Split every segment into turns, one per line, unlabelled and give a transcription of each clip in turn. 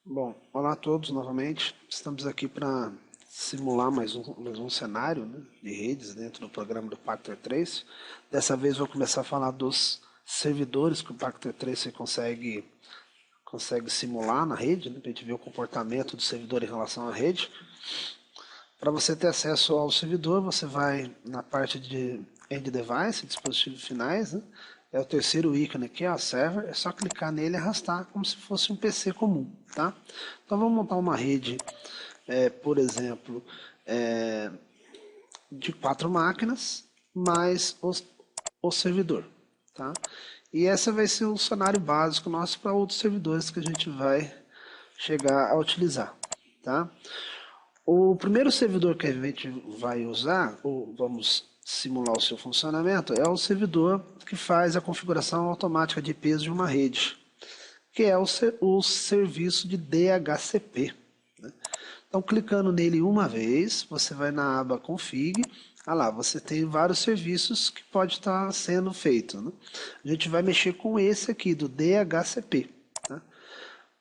Bom, olá a todos novamente. Estamos aqui para simular mais um cenário, né, de redes dentro do programa do Pactor 3. Dessa vez vou começar a falar dos servidores que o Pactor 3 você consegue simular na rede, né, para a gente ver o comportamento do servidor em relação à rede. Para você ter acesso ao servidor, você vai na parte de End Device, dispositivos finais, né? É o terceiro ícone aqui, ó, Server. É só clicar nele e arrastar como se fosse um PC comum, tá? Então vamos montar uma rede, por exemplo, de 4 máquinas, mais o servidor, tá? E esse vai ser o cenário básico nosso para outros servidores que a gente vai chegar a utilizar, tá? O primeiro servidor que a gente vai usar, ou vamos simular o seu funcionamento, é o servidor que faz a configuração automática de IPs de uma rede, que é o serviço de DHCP, né? Então, clicando nele uma vez, você vai na aba Config. Ah lá, você tem vários serviços que pode estar sendo feito, né? A gente vai mexer com esse aqui, do DHCP. Tá?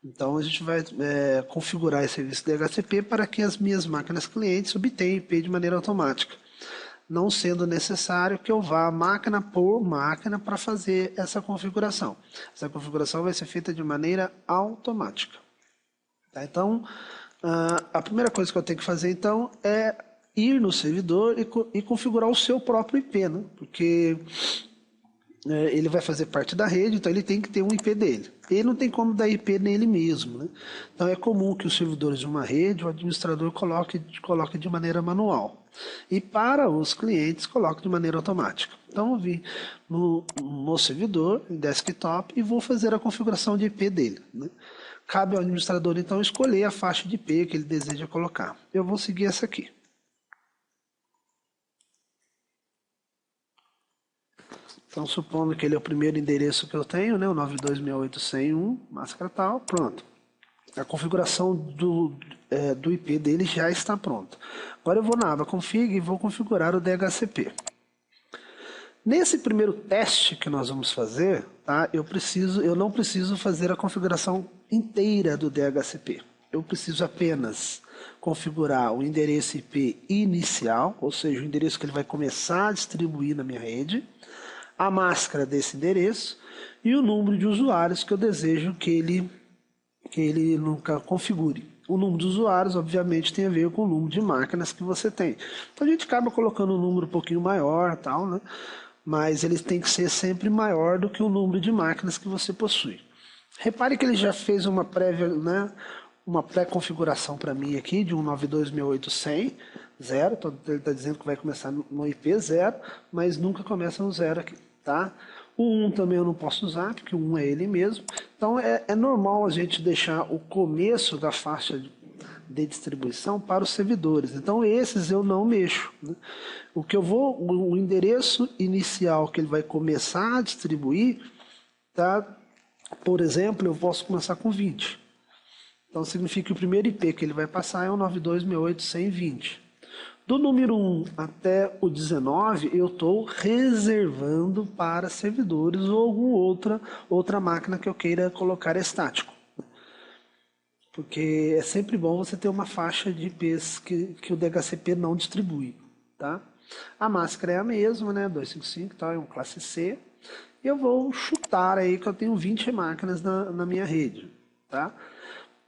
Então a gente vai configurar esse serviço DHCP para que as minhas máquinas clientes obtenham IP de maneira automática, não sendo necessário que eu vá máquina por máquina para fazer essa configuração. Essa configuração vai ser feita de maneira automática. Tá? Então, a primeira coisa que eu tenho que fazer então é ir no servidor e configurar o seu próprio IP, né? Porque ele vai fazer parte da rede, então ele tem que ter um IP dele. Ele não tem como dar IP nele mesmo, né? Então é comum que os servidores de uma rede, o administrador coloque de maneira manual. E para os clientes, coloque de maneira automática. Então eu vim no servidor, em desktop, e vou fazer a configuração de IP dele, né? Cabe ao administrador, então, escolher a faixa de IP que ele deseja colocar. Eu vou seguir essa aqui. Então, supondo que ele é o primeiro endereço que eu tenho, né, o 92.68.101, máscara tal, pronto. A configuração do IP dele já está pronta. Agora eu vou na aba Config e vou configurar o DHCP. Nesse primeiro teste que nós vamos fazer, tá, eu não preciso fazer a configuração inteira do DHCP. Eu preciso apenas configurar o endereço IP inicial, ou seja, o endereço que ele vai começar a distribuir na minha rede, a máscara desse endereço e o número de usuários que eu desejo que ele nunca configure. O número de usuários, obviamente, tem a ver com o número de máquinas que você tem. Então a gente acaba colocando um número um pouquinho maior, tal, né? Mas ele tem que ser sempre maior do que o número de máquinas que você possui. Repare que ele já fez uma prévia, né, uma pré-configuração para mim aqui de um 92.68.100, 0, então ele está dizendo que vai começar no IP 0, mas nunca começa no 0 aqui, tá? O 1 também eu não posso usar, porque o 1 é ele mesmo. Então é normal a gente deixar o começo da faixa de distribuição para os servidores. Então esses eu não mexo, né? O endereço inicial que ele vai começar a distribuir, tá? Por exemplo, eu posso começar com 20. Então significa que o primeiro IP que ele vai passar é o 92.68.120. Do número 1 até o 19, eu estou reservando para servidores ou alguma outra máquina que eu queira colocar estático. Porque é sempre bom você ter uma faixa de IPs que o DHCP não distribui. Tá? A máscara é a mesma, né? 255, tá? É um classe C. E eu vou chutar aí que eu tenho 20 máquinas na minha rede. Tá?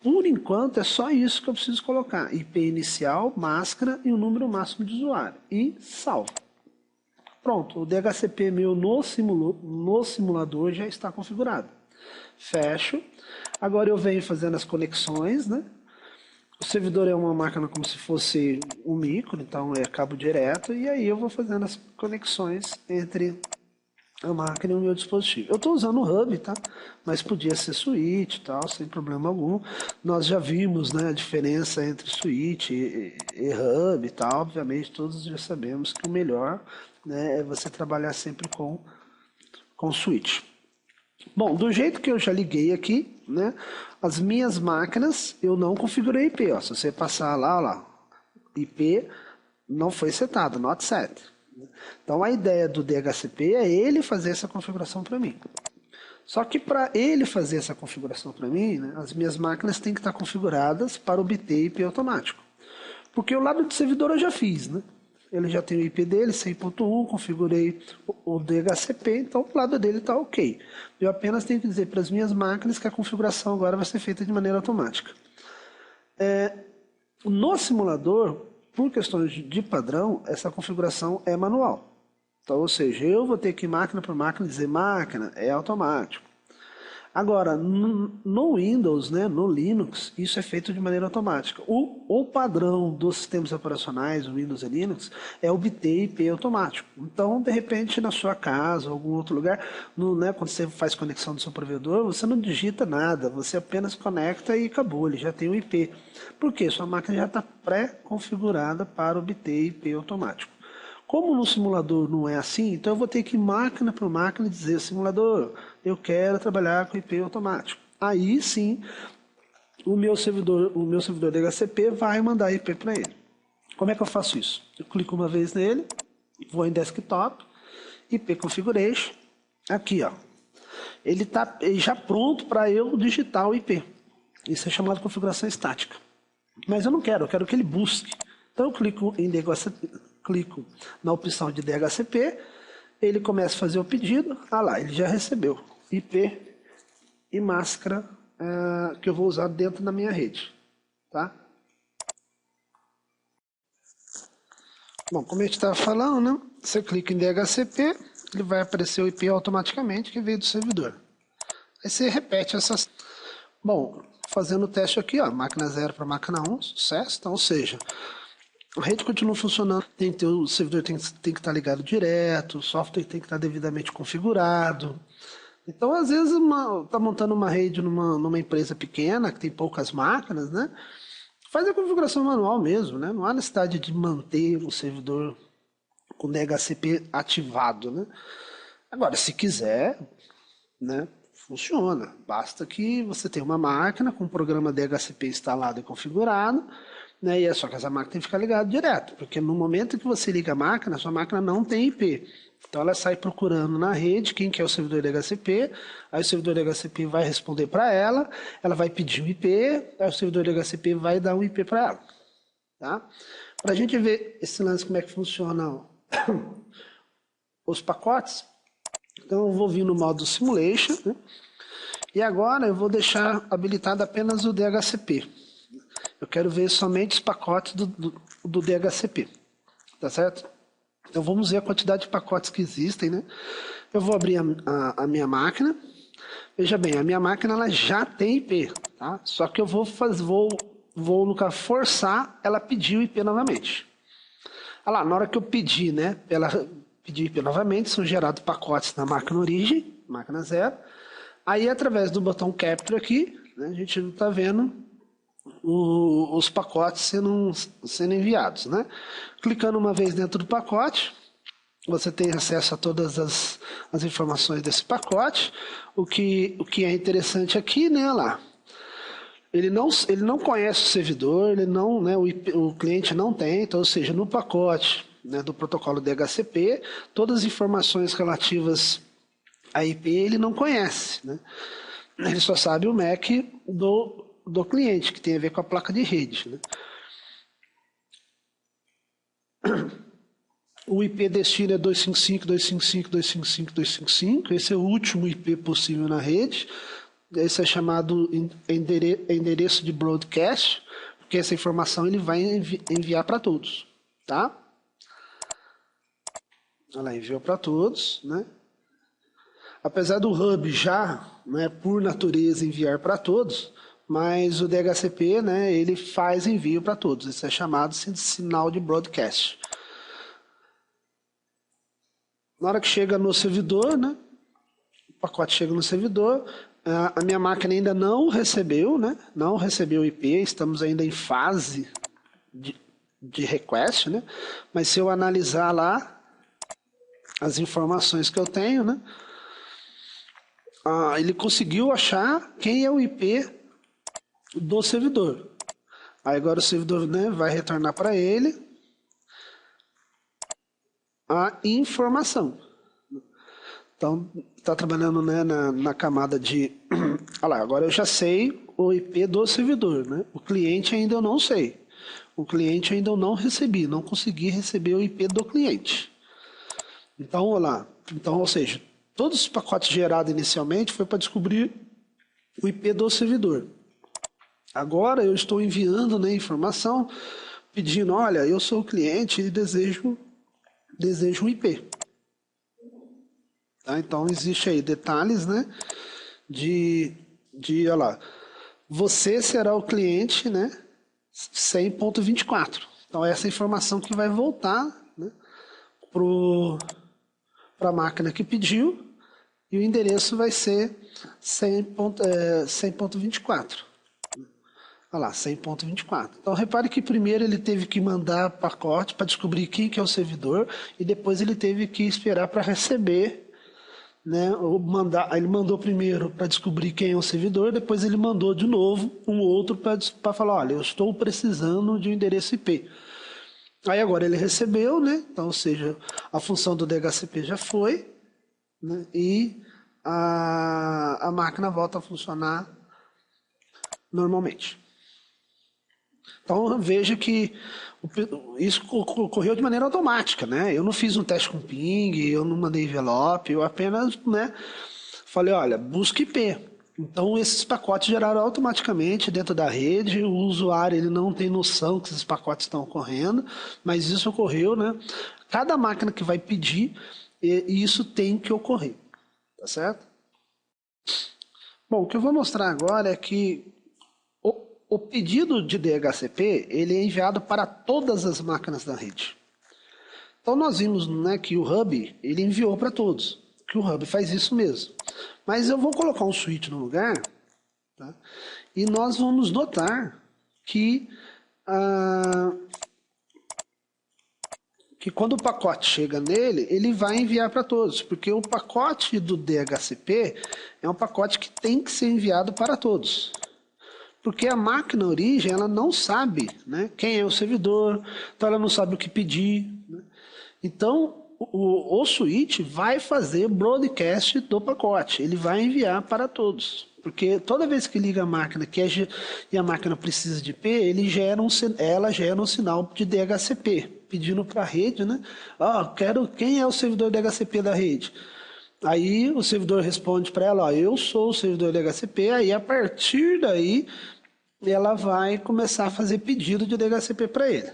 Por enquanto é só isso que eu preciso colocar. IP inicial, máscara e o número máximo de usuário. E salvo. Pronto, o DHCP meu no simulador já está configurado. Fecho. Agora eu venho fazendo as conexões, né? O servidor é uma máquina como se fosse um micro, então é cabo direto. E aí eu vou fazendo as conexões entre a máquina e o meu dispositivo. Eu estou usando o hub, tá? Mas podia ser switch e tal, sem problema algum. Nós já vimos, né, a diferença entre switch e hub e tal. Obviamente, todos já sabemos que o melhor, né, é você trabalhar sempre com switch. Bom, do jeito que eu já liguei aqui, né, as minhas máquinas eu não configurei IP. Ó. Se você passar lá, IP não foi setado, not set. Então a ideia do DHCP é ele fazer essa configuração para mim. Só que para ele fazer essa configuração para mim, né, as minhas máquinas têm que estar configuradas para obter IP automático. Porque o lado do servidor eu já fiz, né? Ele já tem o IP dele, 100.1, configurei o DHCP, então o lado dele está ok. Eu apenas tenho que dizer para as minhas máquinas que a configuração agora vai ser feita de maneira automática. No simulador, por questões de padrão, essa configuração é manual. Então, ou seja, eu vou ter que ir máquina por máquina dizer máquina, é automático. Agora, no Windows, né, no Linux, isso é feito de maneira automática. O padrão dos sistemas operacionais, o Windows e Linux, é obter IP automático. Então, de repente, na sua casa, ou algum outro lugar, né, quando você faz conexão do seu provedor, você não digita nada, você apenas conecta e acabou, ele já tem o IP. Por quê? Sua máquina já está pré-configurada para obter IP automático. Como no simulador não é assim, então eu vou ter que ir máquina por máquina dizer, simulador, eu quero trabalhar com IP automático. Aí sim, o meu servidor DHCP vai mandar IP para ele. Como é que eu faço isso? Eu clico uma vez nele, vou em desktop, IP configuration, aqui ó. Ele está já pronto para eu digitar o IP. Isso é chamado de configuração estática. Mas eu não quero, eu quero que ele busque. Então eu clico em clico na opção de DHCP, ele começa a fazer o pedido, lá, ele já recebeu IP e máscara que eu vou usar dentro da minha rede. Tá? Bom, como a gente estava falando, né? Você clica em DHCP, ele vai aparecer o IP automaticamente que veio do servidor. Aí você repete essas... Bom, fazendo o teste aqui, ó, máquina 0 para máquina 1, sucesso. Então, ou seja, a rede continua funcionando, o servidor tem que estar ligado direto, o software tem que estar devidamente configurado. Então, às vezes, está montando uma rede numa empresa pequena, que tem poucas máquinas, né? Faz a configuração manual mesmo, né? Não há necessidade de manter o servidor com DHCP ativado, né? Agora, se quiser, né? Funciona. Basta que você tenha uma máquina com o programa DHCP instalado e configurado, né? E é só que essa máquina tem que ficar ligada direto, porque no momento que você liga a máquina, sua máquina não tem IP. Então ela sai procurando na rede quem que é o servidor DHCP, aí o servidor DHCP vai responder para ela, ela vai pedir um IP, aí o servidor DHCP vai dar um IP para ela. Tá? Para a gente ver esse lance, como é que funciona os pacotes, então eu vou vir no modo Simulation, né? E agora eu vou deixar habilitado apenas o DHCP. Eu quero ver somente os pacotes do DHCP, tá certo? Então vamos ver a quantidade de pacotes que existem, né? Eu vou abrir a minha máquina. Veja bem, a minha máquina ela já tem IP, tá? Só que eu vou no caso, forçar ela pedir o IP novamente. Olha lá, na hora que eu pedir, né? Ela pedir IP novamente, são gerados pacotes na máquina origem, máquina 0. Aí através do botão Capture aqui, né, a gente está vendo os pacotes sendo enviados, né? Clicando uma vez dentro do pacote, você tem acesso a todas as informações desse pacote. O que é interessante aqui, né, lá, ele não conhece o servidor, ele não, né, o cliente não tem, então, ou seja, no pacote, né, do protocolo DHCP, todas as informações relativas a IP ele não conhece, né? Ele só sabe o MAC do cliente, que tem a ver com a placa de rede, né? O IP destino é 255.255.255.255. Esse é o último IP possível na rede. Esse é chamado endereço de broadcast, porque essa informação ele vai enviar para todos, tá? Olha lá, enviou para todos, né? Apesar do hub já, né, por natureza, enviar para todos, mas o DHCP, né, ele faz envio para todos. Isso é chamado de sinal de broadcast. Na hora que chega no servidor, né, o pacote chega no servidor, a minha máquina ainda não recebeu, né, não recebeu o IP, estamos ainda em fase de request, né, mas se eu analisar lá as informações que eu tenho, né, ele conseguiu achar quem é o IP do servidor. Aí agora o servidor, né, vai retornar para ele a informação. Então, está trabalhando, né, na camada de... Olha lá, agora eu já sei o IP do servidor, né? O cliente ainda eu não sei. O cliente ainda eu não recebi, não consegui receber o IP do cliente. Então, olha lá. Então, ou seja, todos os pacotes gerados inicialmente foi para descobrir o IP do servidor. Agora eu estou enviando, né, informação pedindo, olha, eu sou o cliente e desejo um IP. Tá? Então, existe aí detalhes, né, olha lá, você será o cliente, né, 100.24. Então, essa informação que vai voltar, né, para a máquina que pediu e o endereço vai ser 100.24. Olha lá, 100.24. Então, repare que primeiro ele teve que mandar pacote para descobrir quem que é o servidor e depois ele teve que esperar para receber, né? Ele mandou primeiro para descobrir quem é o servidor, depois ele mandou de novo um outro para falar, olha, eu estou precisando de um endereço IP. Aí agora ele recebeu, né? Então, ou seja, a função do DHCP já foi, né? E a máquina volta a funcionar normalmente. Então veja que isso ocorreu de maneira automática, né? Eu não fiz um teste com ping, eu não mandei envelope, eu apenas, né, falei, olha, busque IP. Então esses pacotes geraram automaticamente dentro da rede, o usuário ele não tem noção que esses pacotes estão ocorrendo, mas isso ocorreu, né? Cada máquina que vai pedir, isso tem que ocorrer, tá certo? Bom, o que eu vou mostrar agora é que o pedido de DHCP ele é enviado para todas as máquinas da rede. Então nós vimos, né, que o Hub ele enviou para todos, que o Hub faz isso mesmo. Mas eu vou colocar um switch no lugar, tá? E nós vamos notar que quando o pacote chega nele, ele vai enviar para todos, porque o pacote do DHCP é um pacote que tem que ser enviado para todos. Porque a máquina origem, ela não sabe, né, quem é o servidor, então ela não sabe o que pedir, né? Então, o switch vai fazer broadcast do pacote, ele vai enviar para todos. Porque toda vez que liga a máquina e a máquina precisa de IP, ela gera um sinal de DHCP, pedindo para a rede, né? Quem é o servidor DHCP da rede? Aí o servidor responde para ela, eu sou o servidor DHCP, aí a partir daí ela vai começar a fazer pedido de DHCP para ele.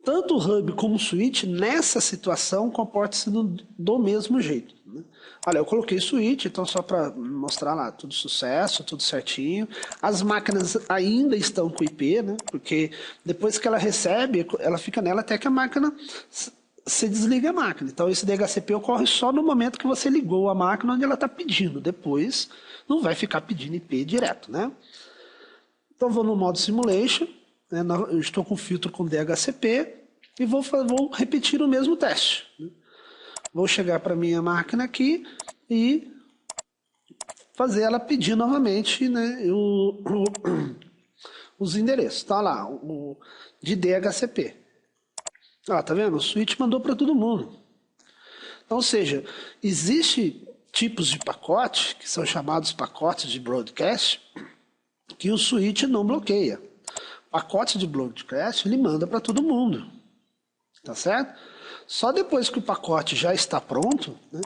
Tanto o Hub como o Switch, nessa situação, comportam-se do mesmo jeito, né? Olha, eu coloquei Switch, então só para mostrar lá, tudo sucesso, tudo certinho. As máquinas ainda estão com IP, né? Porque depois que ela recebe, ela fica nela até que a máquina se desliga a máquina. Então esse DHCP ocorre só no momento que você ligou a máquina onde ela está pedindo. Depois não vai ficar pedindo IP direto, né? Então vou no modo Simulation, né? Eu estou com filtro com DHCP e vou repetir o mesmo teste, né? Vou chegar para a minha máquina aqui e fazer ela pedir novamente, né, os endereços. Tá lá, de DHCP. Tá vendo? O switch mandou para todo mundo. Então, ou seja, existe tipos de pacote, que são chamados pacotes de broadcast, que o switch não bloqueia. Pacote de broadcast ele manda para todo mundo. Tá certo? Só depois que o pacote já está pronto, né,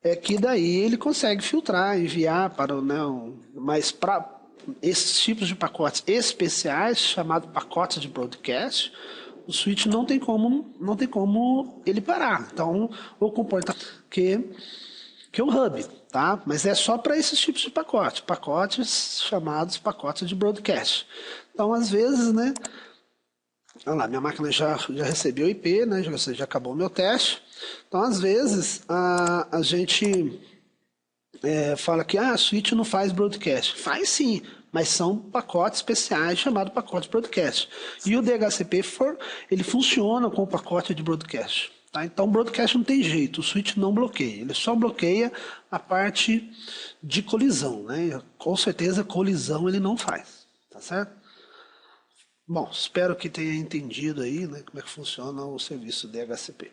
é que daí ele consegue filtrar, enviar para o... Né, mas para esses tipos de pacotes especiais, chamados pacotes de broadcast, o switch não tem como ele parar. Então, o comportamento que o Hub, tá? Mas é só para esses tipos de pacotes chamados pacotes de broadcast. Então, às vezes, né, olha lá, minha máquina já recebeu IP, né? Já acabou o meu teste. Então, às vezes, a gente fala que a switch não faz broadcast. Faz sim, mas são pacotes especiais chamados pacotes broadcast. E o DHCP ele funciona com o pacote de broadcast. Tá? Então, broadcast não tem jeito, o switch não bloqueia. Ele só bloqueia a parte de colisão, né? Com certeza, colisão ele não faz. Tá certo? Bom, espero que tenha entendido aí, né, como é que funciona o serviço DHCP.